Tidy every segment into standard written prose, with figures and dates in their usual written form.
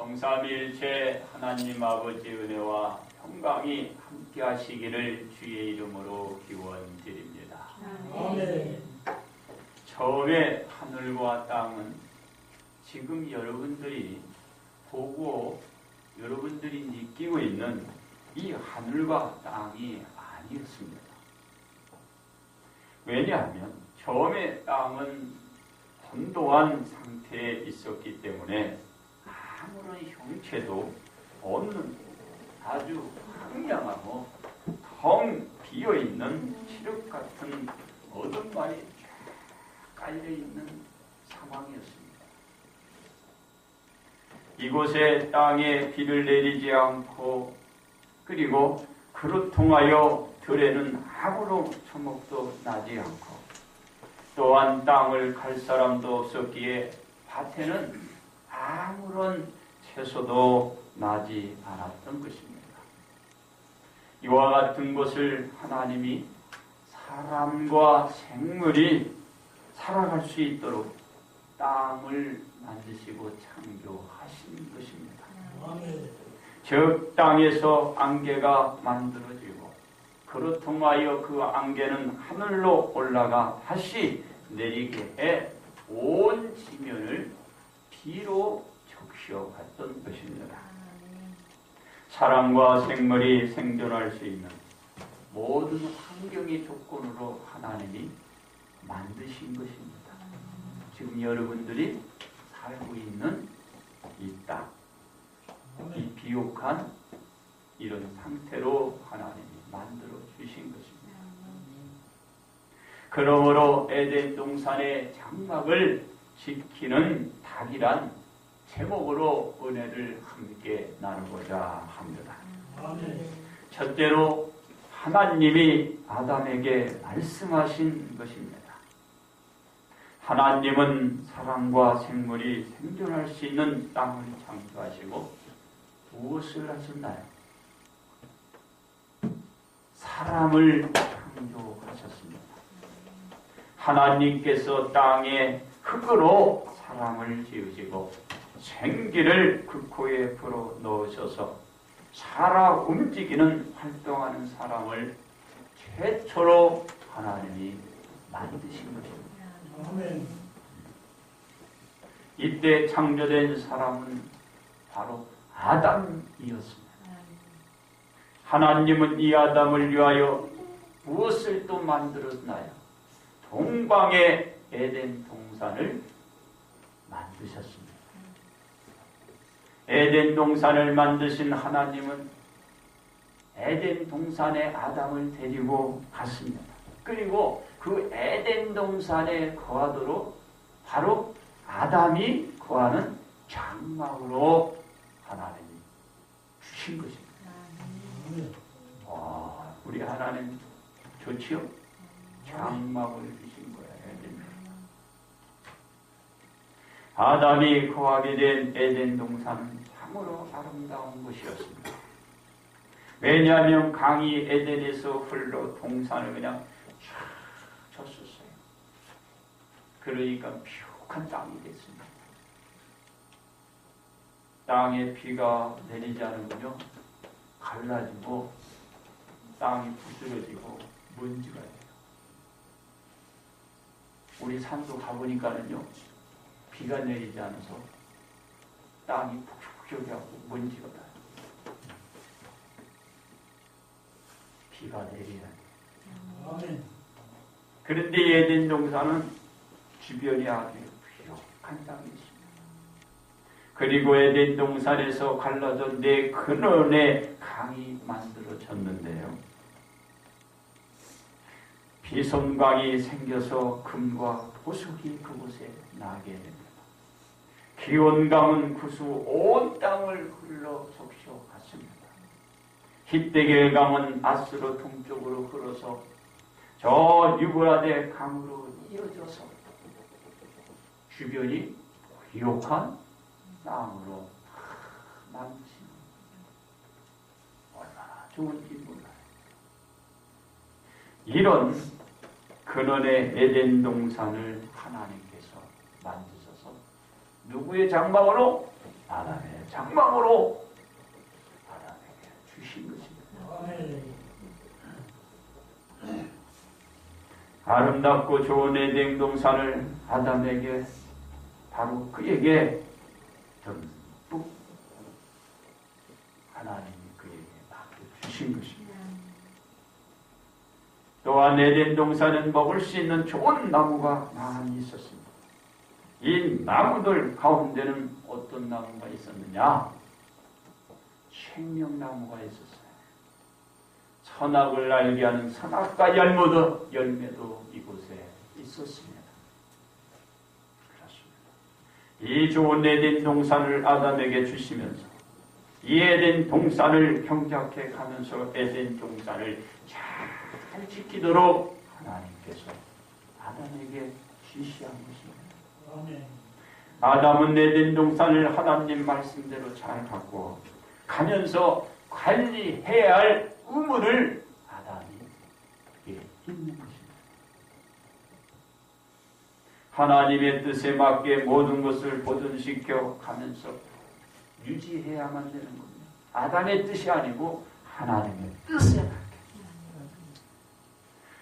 성삼위일체 하나님 아버지 은혜와 평강이 함께 하시기를 주의 이름으로 기원드립니다. 아멘. 처음에 하늘과 땅은 지금 여러분들이 보고 여러분들이 느끼고 있는 이 하늘과 땅이 아니었습니다. 왜냐하면 처음에 땅은 혼돈한 상태에 있었기 때문에 아무런 형체도 없는 아주 황량하고 텅 비어있는 칠흑 같은 어둠만이 쫙 깔려있는 상황이었습니다. 이곳에 땅에 비를 내리지 않고 그리고 그로 통하여 들에는 아무런 초목도 나지 않고 또한 땅을 갈 사람도 없었기에 밭에는 아무런 채소도 나지 않았던 것입니다. 이와 같은 것을 하나님이 사람과 생물이 살아갈 수 있도록 땅을 만드시고 창조하신 것입니다. 즉 땅에서 안개가 만들어지고 그로 통하여 그 안개는 하늘로 올라가 다시 내리게 해 온 지면을 비로 적셔갔던 것입니다. 사람과 생물이 생존할 수 있는 모든 환경의 조건으로 하나님이 만드신 것입니다. 지금 여러분들이 살고 있는 이 땅, 이 비옥한 이런 상태로 하나님이 만들어 주신 것입니다. 그러므로 에덴 동산의 장막을 지키는 닭이란 제목으로 은혜를 함께 나누고자 합니다. 첫째로 하나님이 아담에게 말씀하신 것입니다. 하나님은 사람과 생물이 생존할 수 있는 땅을 창조하시고 무엇을 하셨나요? 사람을 창조하셨습니다. 하나님께서 땅에 흙으로 사람을 지으시고 생기를 그 코에 불어 넣으셔서 살아 움직이는 활동하는 사람을 최초로 하나님이 만드신 것입니다. 아멘. 이때 창조된 사람은 바로 아담이었습니다. 하나님은 이 아담을 위하여 무엇을 또 만들었나요? 동방의 에덴 동산을 만드셨습니다. 에덴 동산을 만드신 하나님은 에덴 동산에 아담을 데리고 갔습니다. 그리고 그 에덴 동산에 거하도록 바로 아담이 거하는 장막으로 하나님이 주신 것입니다. 와, 우리 하나님 좋지요? 장막을 주신 거예요. 아담이 거하게 된 에덴 동산은 참으로 아름다운 곳이었습니다. 왜냐하면 강이 에덴에서 흘러 동산을 그냥 쫙 쳤었어요. 그러니까 비옥한 땅이 됐습니다. 땅에 비가 내리지 않으면요 갈라지고 땅이 부스러지고 먼지가 돼요. 우리 산도 가보니까는요 비가 내리지 않아서 땅이 푹푹하고 먼지가 나요. 비가 내리라니. 그런데 에덴 동산은 주변이 아주 비옥한 땅이 있습니다. 그리고 에덴 동산에서 갈라져 네 근원의 강이 만들어졌는데요. 비손강이 생겨서 금과 보석이 그곳에 나게 됩니다. 기온강은 구수 온 땅을 흘러 적셔갔습니다. hit데겔강은 아스로 동쪽으로 흘러서 저 유브라데 강으로 이어져서 주변이 비옥한 땅으로 만드신 얼마나 좋은지 몰라요. 이런 근원의 에덴 동산을 하나님께서 만드셔서 누구의 장막으로? 아담의 장막으로 아담에게 주신 것입니다. 아멘. 아름답고 좋은 에덴 동산을 아담에게 바로 그에게 듬뿍 하나님이 그에게 맡겨주신 것입니다. 또한 에덴 동산은 먹을 수 있는 좋은 나무가 많이 있었습니다. 이 나무들 가운데는 어떤 나무가 있었느냐? 생명나무가 있었어요. 선악을 알게 하는 선악과 열매도 이곳에 있었습니다. 그렇습니다. 이 좋은 에덴 동산을 아담에게 주시면서 이 에덴 동산을 경작해 가면서 에덴 동산을 잘 지키도록 하나님께서 아담에게 지시한 것입니다. 아멘. 아담은 에덴 동산을 하나님 말씀대로 잘 갖고 가면서 관리해야 할 의무를 아담이 있는 것입니다. 하나님의 뜻에 맞게 모든 것을 보존시켜 가면서 유지해야만 되는 겁니다. 아담의 뜻이 아니고 하나님의 뜻에 맞게.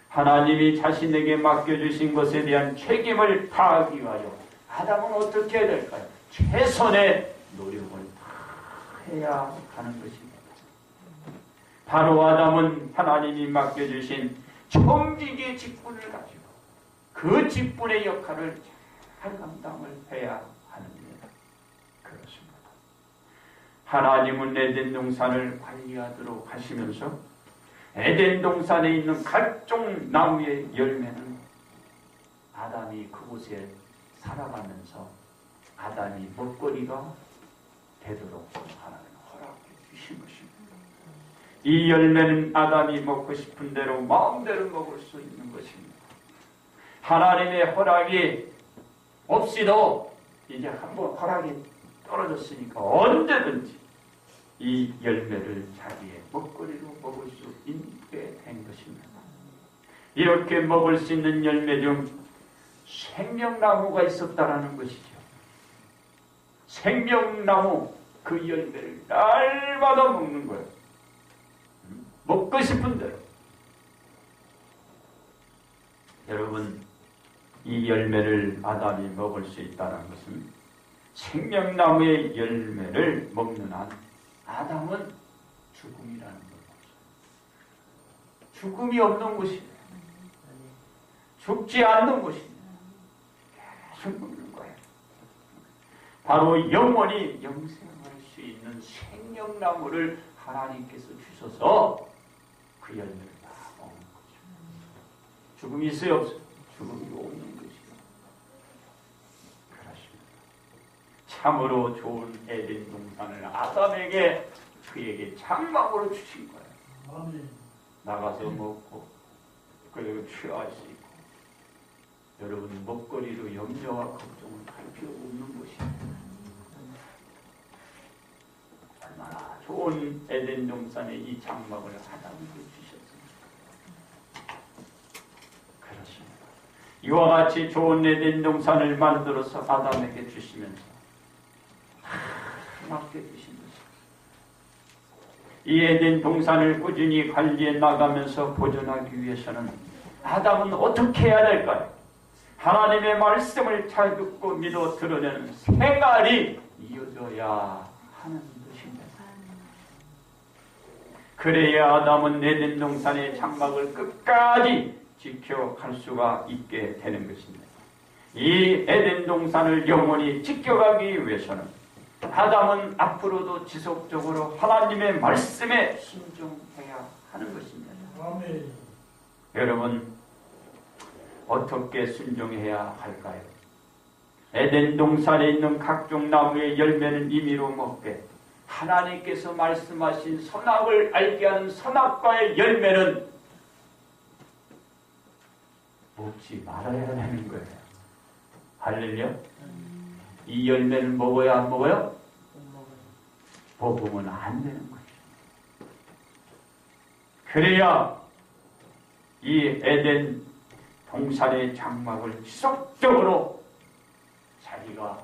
하나님이 자신에게 맡겨주신 것에 대한 책임을 다하기 위하여 아담은 어떻게 해야 될까요? 최선의 노력을 해야 하는 것입니다. 바로 아담은 하나님이 맡겨주신 청지기의 직분을 가지고 그 직분의 역할을 잘 감당을 해야 합니다. 그렇습니다. 하나님은 에덴 동산을 관리하도록 하시면서 에덴 동산에 있는 각종 나무의 열매는 아담이 그곳에 살아가면서 아담이 먹거리가 되도록 하나님 허락해 주신 것입니다. 이 열매는 아담이 먹고 싶은 대로 마음대로 먹을 수 있는 것입니다. 하나님의 허락이 없이도 이제 한번 허락이 떨어졌으니까 언제든지 이 열매를 자기의 먹거리로 먹을 수 있게 된 것입니다. 이렇게 먹을 수 있는 열매 중 생명나무가 있었다라는 것이죠. 생명나무 그 열매를 날마다 먹는 거예요. 먹고 싶은 대로. 여러분, 이 열매를 아담이 먹을 수 있다는 것은 생명나무의 열매를 먹는 한 아담은 죽음이라는 거죠. 죽음이 없는 것입니다. 죽지 않는 것입니다. 계속 먹는 거예요. 바로 영원히 영생할 수 있는 생명나무를 하나님께서 주셔서 그 열매를 다 먹는 거죠. 죽음이 있어요? 없어요? 죽음이 없는 것이요. 그렇습니다. 참으로 좋은 에덴 동산을 아담에게 그에게 장막으로 주신 거예요. 아멘. 나가서 먹고 그리고 취할 수 있고 여러분 먹거리로 염려와 걱정을 할 필요가 없는 것입니다. 얼마나 좋은 에덴 동산의 이 장막을 아담에게 주셨습니다. 그렇습니다. 이와 같이 좋은 에덴 동산을 만들어서 아담에게 주시면서 맡겨주신 것입니다. 이 에덴 동산을 꾸준히 관리해 나가면서 보존하기 위해서는 아담은 어떻게 해야 될까요? 하나님의 말씀을 잘 듣고 믿어 드러내는 생활이 이어져야 하는 것입니다. 그래야 아담은 에덴 동산의 장막을 끝까지 지켜갈 수가 있게 되는 것입니다. 이 에덴 동산을 영원히 지켜가기 위해서는 아담은 앞으로도 지속적으로 하나님의 말씀에 순종해야 하는 것입니다. 아멘. 여러분, 어떻게 순종해야 할까요? 에덴 동산에 있는 각종 나무의 열매는 임의로 먹되 하나님께서 말씀하신 선악을 알게 하는 선악과의 열매는 먹지 말아야 하는 거예요. 할렐루야. 이 열매를 먹어야 안 먹어요? 먹으면 안 되는 거예요. 그래야 이 에덴 동산의 장막을 지속적으로 자기가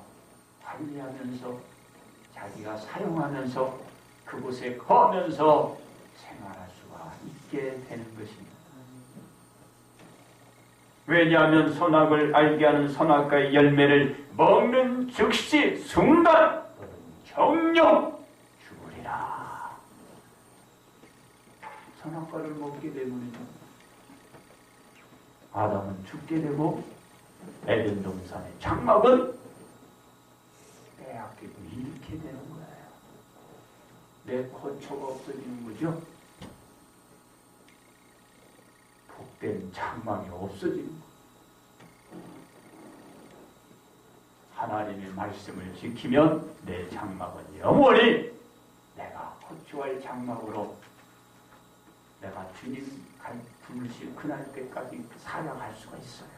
관리하면서 자기가 사용하면서 그곳에 거하면서 생활할 수가 있게 되는 것입니다. 왜냐하면 선악을 알게 하는 선악과의 열매를 먹는 즉시 순간 정령 죽으리라. 선악과를 먹게 되면요, 아담은 죽게 되고 에덴 동산의 장막은 빼앗기고 잃게 되는 거예요. 내 거처가 없어지는 거죠. 복된 장막이 없어지는 거예요. 하나님의 말씀을 지키면 내 장막은 영원히 내가 거주할 장막으로 내가 주님 부르실 그날 때까지 살아갈 수가 있어요.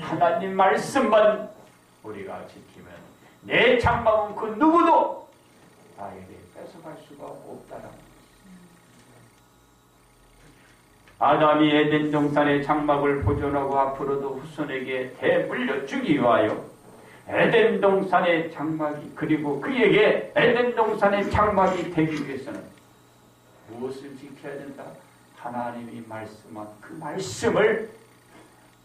하나님 말씀만 우리가 지키면 내 장막은 그 누구도 나에게 뺏어갈 수가 없다라는 것입니다. 아담이 에덴 동산의 장막을 보존하고 앞으로도 후손에게 대물려주기 위하여 에덴 동산의 장막이 그리고 그에게 에덴 동산의 장막이 되기 위해서는 무엇을 지켜야 된다? 하나님이 말씀한 그 말씀을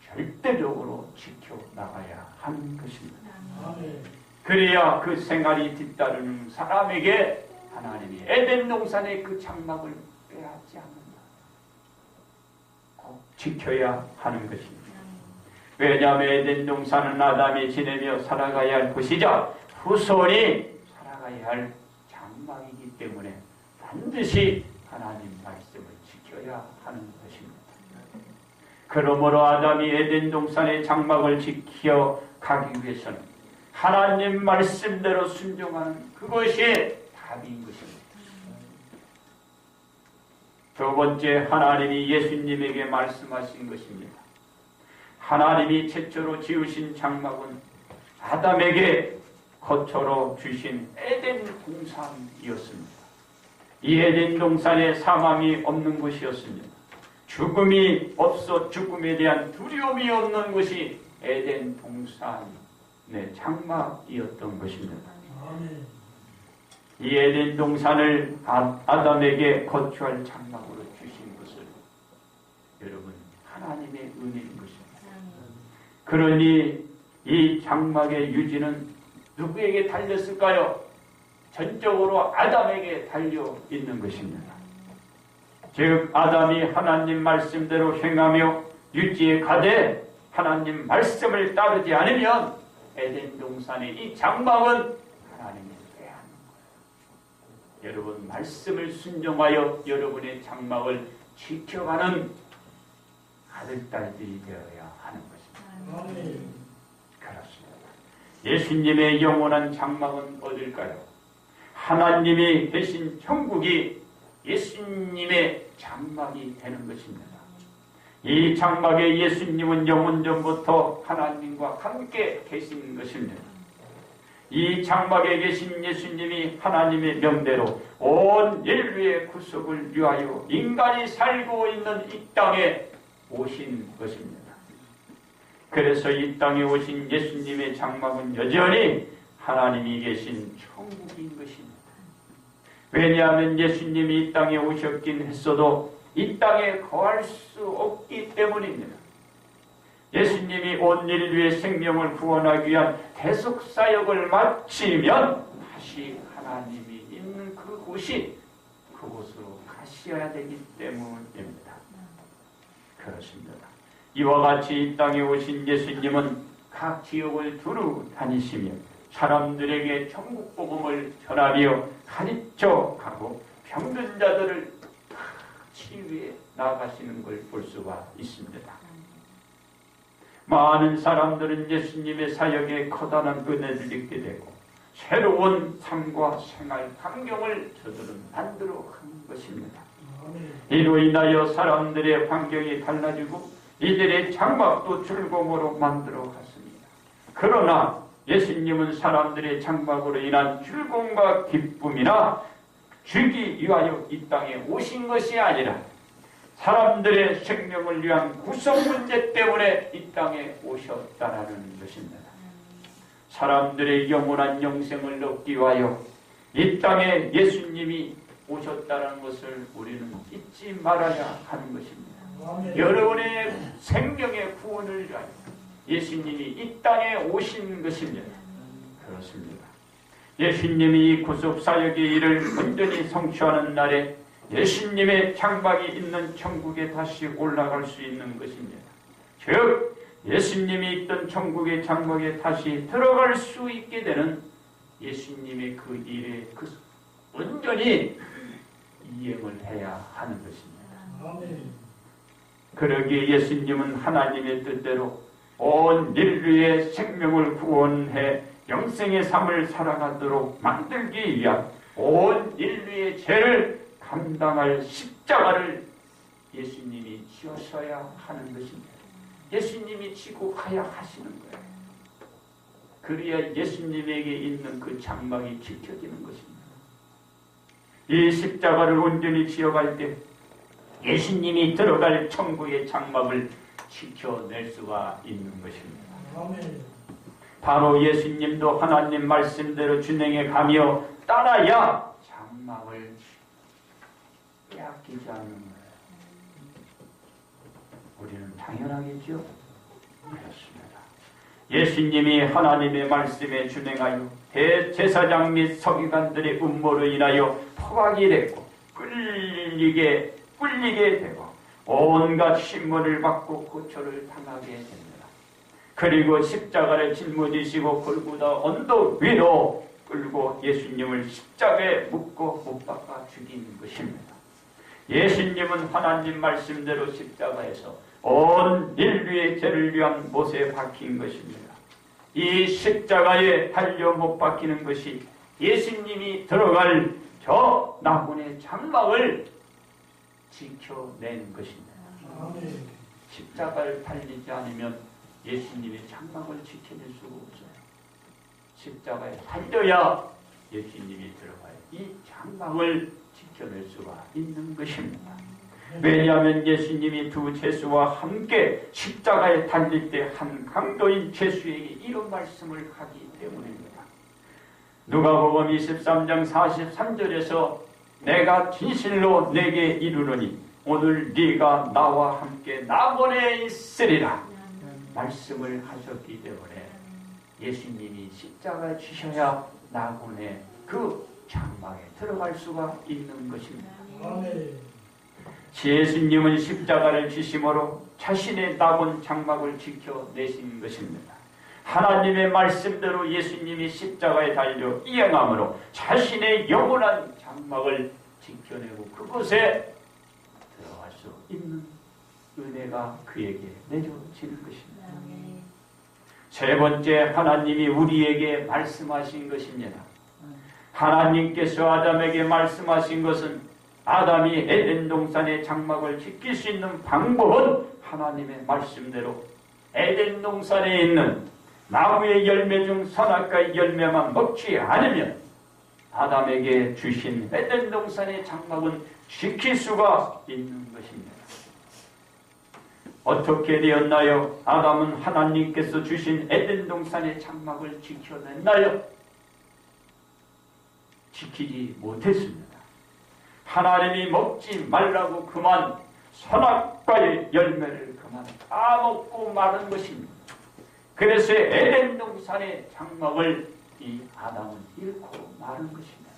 절대적으로 지켜나가야 하는 것입니다. 그래야 그 생활이 뒤따르는 사람에게 하나님이 에덴 동산의 그 장막을 빼앗지 않는다. 꼭 지켜야 하는 것입니다. 왜냐하면 에덴 동산은 아담이 지내며 살아가야 할 곳이자 후손이 살아가야 할 장막이기 때문에 반드시 하나님 말씀을 지켜야 하는 것입니다. 그러므로 아담이 에덴 동산의 장막을 지켜가기 위해서는 하나님 말씀대로 순종하는 그것이 답인 것입니다. 두 번째, 하나님이 예수님에게 말씀하신 것입니다. 하나님이 최초로 지으신 장막은 아담에게 거처로 주신 에덴 동산이었습니다. 이 에덴 동산에 사망이 없는 곳이었습니다. 죽음이 없어 죽음에 대한 두려움이 없는 곳이 에덴 동산의 장막이었던 것입니다. 이 에덴 동산을 아담에게 거주할 장막으로 주신 것을 여러분 하나님의 은혜인 것입니다. 그러니 이 장막의 유지는 누구에게 달렸을까요? 전적으로 아담에게 달려 있는 것입니다. 즉 아담이 하나님 말씀대로 행하며 유지에 가되 하나님 말씀을 따르지 않으면 에덴 동산의 이 장막은 하나님이 빼앗는 거예요. 여러분 말씀을 순종하여 여러분의 장막을 지켜가는 아들딸들이 되어야 하는 것입니다. 그렇습니다. 예수님의 영원한 장막은 어딜까요? 하나님이 계신 천국이 예수님의 장막이 되는 것입니다. 이 장막에 예수님은 영원전부터 하나님과 함께 계신 것입니다. 이 장막에 계신 예수님이 하나님의 명대로 온 인류의 구속을 위하여 인간이 살고 있는 이 땅에 오신 것입니다. 그래서 이 땅에 오신 예수님의 장막은 여전히 하나님이 계신 천국인 것입니다. 왜냐하면 예수님이 이 땅에 오셨긴 했어도 이 땅에 거할 수 없기 때문입니다. 예수님이 온 인류의 생명을 구원하기 위한 대속사역을 마치면 다시 하나님이 있는 그곳으로 가셔야 되기 때문입니다. 그렇습니다. 이와 같이 이 땅에 오신 예수님은 각 지역을 두루 다니시며 사람들에게 천국 복음을 전하며 가르쳐 가고 병든 자들을 치유해 나가시는 걸 볼 수가 있습니다. 많은 사람들은 예수님의 사역에 커다란 은혜를 입게 되고 새로운 삶과 생활 환경을 저들은 만들어 간 것입니다. 이로 인하여 사람들의 환경이 달라지고 이들의 장막도 즐거움으로 만들어 갔습니다. 그러나 예수님은 사람들의 장막으로 인한 즐거움과 기쁨이나 주기 위하여 이 땅에 오신 것이 아니라 사람들의 생명을 위한 구성 문제 때문에 이 땅에 오셨다라는 것입니다. 사람들의 영원한 영생을 얻기 위하여 이 땅에 예수님이 오셨다는 것을 우리는 잊지 말아야 하는 것입니다. 아멘. 여러분의 생명의 구원을 위하여 예수님이 이 땅에 오신 것입니다. 그렇습니다. 예수님이 구속사역의 일을 온전히 성취하는 날에 예수님의 장막이 있는 천국에 다시 올라갈 수 있는 것입니다. 즉 예수님이 있던 천국의 장막에 다시 들어갈 수 있게 되는 예수님의 그 일에 온전히 이행을 해야 하는 것입니다. 아멘. 그러기에 예수님은 하나님의 뜻대로 온 인류의 생명을 구원해 영생의 삶을 살아가도록 만들기 위한 온 인류의 죄를 감당할 십자가를 예수님이 지으셔야 하는 것입니다. 예수님이 지고 가야 하시는 거예요. 그래야 예수님에게 있는 그 장막이 지켜지는 것입니다. 이 십자가를 온전히 지어갈 때 예수님이 들어갈 천국의 장막을 지켜낼 수가 있는 것입니다. 아멘. 바로 예수님도 하나님 말씀대로 준행해 가며 따라야 장막을 빼앗기지 않는 거예요. 우리는 당연하겠죠? 그렇습니다. 예수님이 하나님의 말씀에 준행하여 대제사장 및 서기관들의 음모로 인하여 포박이 됐고 꿀리게 되고 온갖 신문을 받고 고초를 당하게 됩니다. 그리고 십자가를 짊어지시고 골고다 언덕 위로 끌고 예수님을 십자가에 묶고 못 박아 죽인 것입니다. 예수님은 하나님 말씀대로 십자가에서 온 인류의 죄를 위한 못에 박힌 것입니다. 이 십자가에 달려 못 박히는 것이 예수님이 들어갈 저 나군의 장막을 지켜낸 것입니다. 아멘. 십자가를 달리지 않으면 예수님의 장막을 지켜낼 수가 없어요. 십자가에 달려야 예수님이 들어가요. 이 장막을 지켜낼 수가 있는 것입니다. 왜냐하면 예수님이 두 제수와 함께 십자가에 달릴 때 한 강도인 제수에게 이런 말씀을 하기 때문입니다. 누가복음 23장 43절에서 내가 진실로 내게 이르노니 오늘 네가 나와 함께 낙원에 있으리라 말씀을 하셨기 때문에 예수님이 십자가에 지셔야 낙원의 그 장막에 들어갈 수가 있는 것입니다. 아멘. 예수님은 십자가를 지심으로 자신의 낙원 장막을 지켜내신 것입니다. 하나님의 말씀대로 예수님이 십자가에 달려 이행함으로 자신의 영원한 장막을 지켜내고 그곳에 들어갈 수 있는 은혜가 그에게 내려지는 것입니다. 세 번째, 하나님이 우리에게 말씀하신 것입니다. 하나님께서 아담에게 말씀하신 것은 아담이 에덴 동산의 장막을 지킬 수 있는 방법은 하나님의 말씀대로 에덴 동산에 있는 나무의 열매 중 선악과의 열매만 먹지 않으면 아담에게 주신 에덴 동산의 장막은 지킬 수가 있는 것입니다. 어떻게 되었나요? 아담은 하나님께서 주신 에덴 동산의 장막을 지켜냈나요? 지키지 못했습니다. 하나님이 먹지 말라고 그만 선악과의 열매를 그만 다 먹고 마는 것입니다. 그래서 에덴 동산의 장막을 이 아담은 잃고 마는 것입니다.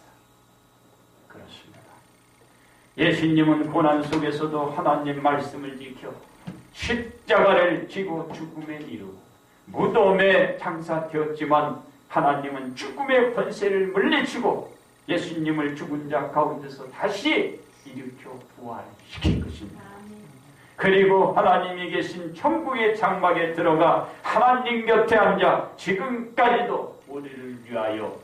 그렇습니다. 예수님은 고난 속에서도 하나님 말씀을 지켜 십자가를 지고 죽음에 이르고 무덤에 장사되었지만 하나님은 죽음의 권세를 물리치고 예수님을 죽은 자 가운데서 다시 일으켜 부활시킨 것입니다. 그리고 하나님이 계신 천국의 장막에 들어가 하나님 곁에 앉아 지금까지도 우리를 위하여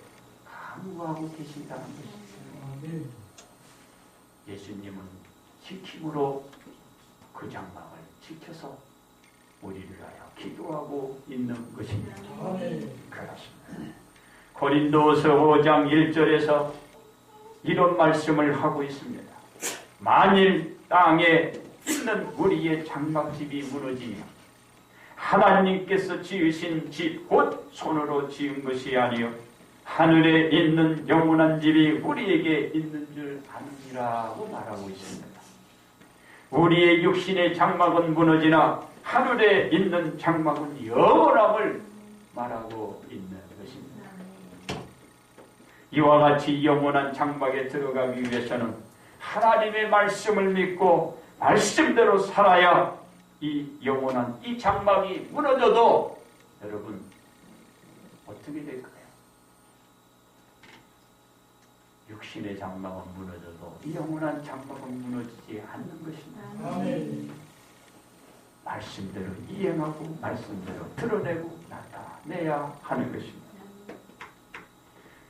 간구하고 계신다는 것입니다. 예수님은 지킴으로 그 장막을 지켜서 우리를 위하여 기도하고 있는 것입니다. 그렇습니다. 고린도서 5장 1절에서 이런 말씀을 하고 있습니다. 만일 땅에 있는 우리의 장막집이 무너지면 하나님께서 지으신 집 곧 손으로 지은 것이 아니요 하늘에 있는 영원한 집이 우리에게 있는 줄 아느니라고 말하고 있습니다. 우리의 육신의 장막은 무너지나 하늘에 있는 장막은 영원함을 말하고 있는 것입니다. 이와 같이 영원한 장막에 들어가기 위해서는 하나님의 말씀을 믿고 말씀대로 살아야 이 영원한 이 장막이 무너져도 여러분 어떻게 될까요? 육신의 장막은 무너져도 이 영원한 장막은 무너지지 않는 것입니다. 아멘. 말씀대로 이행하고 말씀대로 드러내고 나타내야 하는 것입니다.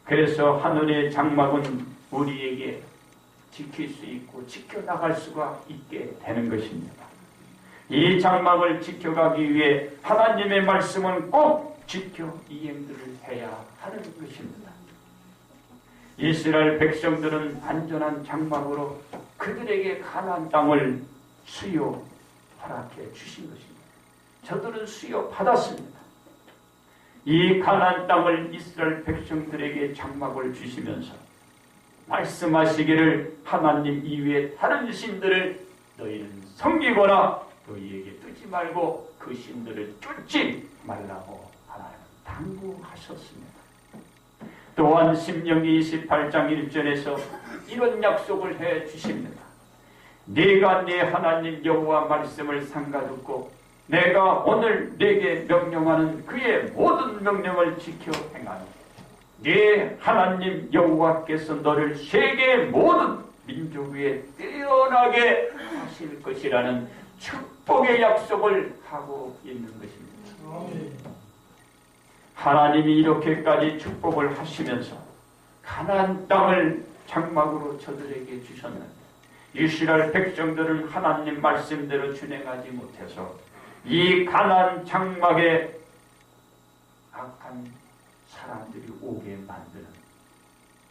그래서 하늘의 장막은 우리에게 지킬 수 있고 지켜나갈 수가 있게 되는 것입니다. 이 장막을 지켜가기 위해 하나님의 말씀은 꼭 지켜 이행들을 해야 하는 것입니다. 이스라엘 백성들은 안전한 장막으로 그들에게 가나안 땅을 수요 허락해 주신 것입니다. 저들은 수요 받았습니다. 이 가나안 땅을 이스라엘 백성들에게 장막을 주시면서 말씀하시기를 하나님 이외에 다른 신들을 너희는 섬기거나 너희에게 뜨지 말고 그 신들을 쫓지 말라고 하나님은 당부하셨습니다. 또한 신명기 28장 1절에서 이런 약속을 해 주십니다. 네가 네 하나님 여호와 말씀을 삼가듣고 내가 오늘 네게 명령하는 그의 모든 명령을 지켜 행하니 네 하나님 여호와께서 너를 세계 모든 민족 위에 뛰어나게 하실 것이라는 축복의 약속을 하고 있는 것입니다. 아멘. 하나님이 이렇게까지 축복을 하시면서 가나안 땅을 장막으로 저들에게 주셨는데 이스라엘 백성들은 하나님 말씀대로 준행하지 못해서 이 가나안 장막에 악한 사람들이 오게 만드는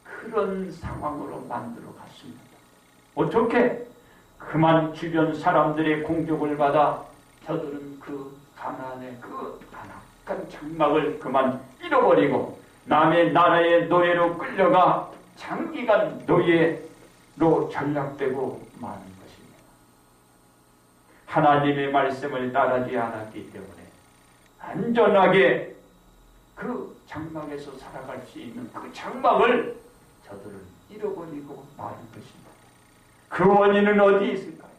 그런 상황으로 만들어 갔습니다. 어떻게? 그만 주변 사람들의 공격을 받아 저들은 그 가나안의 그 안악한 장막을 그만 잃어버리고 남의 나라의 노예로 끌려가 장기간 노예로 전락되고 마는 것입니다. 하나님의 말씀을 따르지 않았기 때문에 안전하게 그 장막에서 살아갈 수 있는 그 장막을 저들은 잃어버리고 마는 것입니다. 그 원인은 어디 있을까요?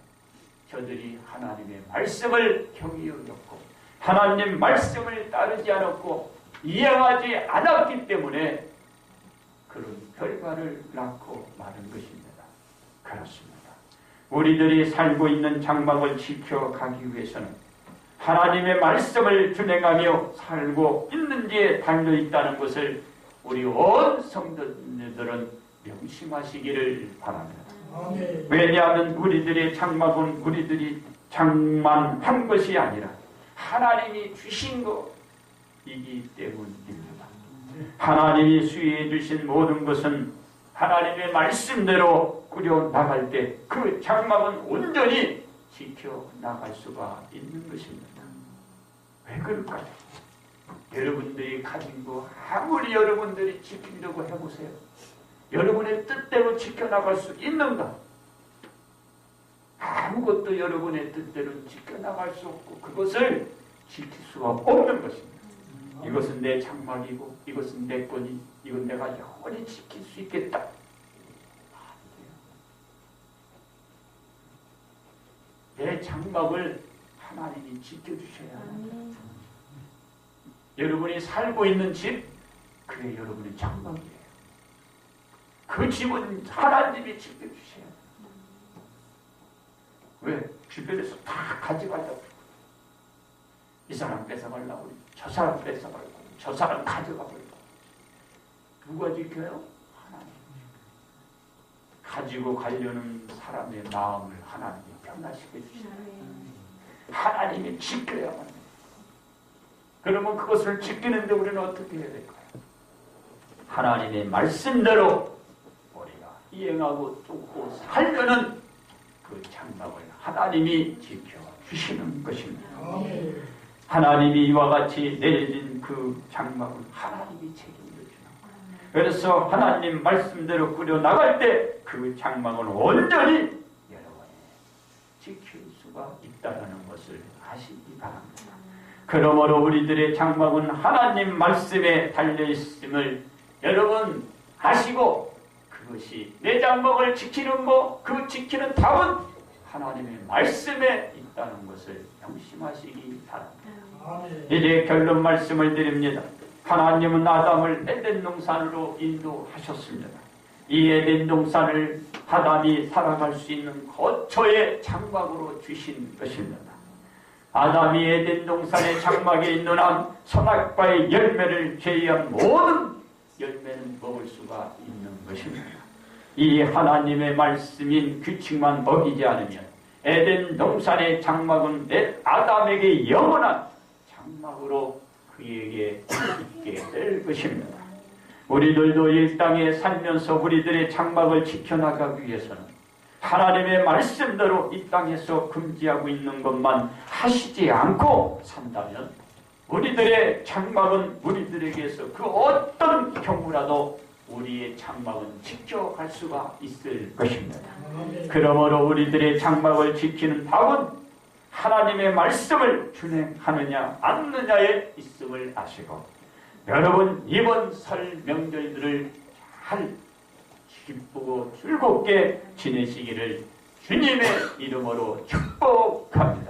저들이 하나님의 말씀을 경히 여겼고 하나님 말씀을 따르지 않았고 이행하지 않았기 때문에 그런 결과를 낳고 마는 것입니다. 그렇습니다. 우리들이 살고 있는 장막을 지켜가기 위해서는 하나님의 말씀을 준행하며 살고 있는지에 달려있다는 것을 우리 온 성도들은 명심하시기를 바랍니다. 아멘. 왜냐하면 우리들의 장막은 우리들이 장만한 것이 아니라 하나님이 주신 것이기 때문입니다. 하나님이 수여해 주신 모든 것은 하나님의 말씀대로 꾸려나갈 때 그 장막은 온전히 지켜나갈 수가 있는 것입니다. 왜 그럴까요? 여러분들이 가진 거 아무리 여러분들이 지키려고 해보세요. 여러분의 뜻대로 지켜나갈 수 있는가? 아무것도 여러분의 뜻대로 지켜나갈 수 없고 그것을 지킬 수가 없는 것입니다. 이것은 내 장막이고 이것은 내 거니 이건 내가 영원히 지킬 수 있겠다. 내 장막을 하나님이 지켜주셔야 합니다. 여러분이 살고 있는 집, 그게 여러분의 장막이에요. 그 집은 하나님이 지켜주셔야 합니다. 왜? 주변에서 다 가져가려고. 이 사람 뺏어가려고, 저 사람 뺏어가려고, 저 사람 가져가려고. 누가 지켜요? 하나님. 가지고 가려는 사람의 마음을 하나님이 변화시켜 주셔야 합니다. 하나님이 지켜야만 해요. 그러면 그것을 지키는데 우리는 어떻게 해야 될까요? 하나님의 말씀대로 우리가 이행하고 쫓고 살려는 그 장막을 하나님이 지켜주시는 것입니다. 아멘. 하나님이 이와 같이 내려진 그 장막을 하나님이 책임져 주는 거예요. 그래서 하나님 말씀대로 꾸려 나갈 때 그 장막은 온전히 여러분이 지킬 수가 있다는 것을 아시기 바랍니다. 그러므로 우리들의 장막은 하나님 말씀에 달려있음을 여러분 아시고, 그것이 내 장막을 지키는 것, 그 지키는 답은 하나님의 말씀에 있다는 것을 명심하시기 바랍니다. 아멘. 이제 결론 말씀을 드립니다. 하나님은 아담을 에덴 동산으로 인도하셨습니다. 이 에덴 동산을 아담이 살아갈 수 있는 거처의 장막으로 주신 것입니다. 아담이 에덴 동산의 장막에 있는 한 선악과의 열매를 제외한 모든 열매는 먹을 수가 있는 것입니다. 이 하나님의 말씀인 규칙만 어기지 않으면 에덴 동산의 장막은 아담에게 영원한 장막으로 그에게 있게 될 것입니다. 우리들도 이 땅에 살면서 우리들의 장막을 지켜나가기 위해서는 하나님의 말씀대로 이 땅에서 금지하고 있는 것만 하시지 않고 산다면 우리들의 장막은 우리들에게서 그 어떤 경우라도 우리의 장막은 지켜갈 수가 있을 것입니다. 아멘. 그러므로 우리들의 장막을 지키는 답은 하나님의 말씀을 준행하느냐 않느냐에 있음을 아시고, 여러분 이번 설 명절들을 잘 기쁘고 즐겁게 지내시기를 주님의 이름으로 축복합니다.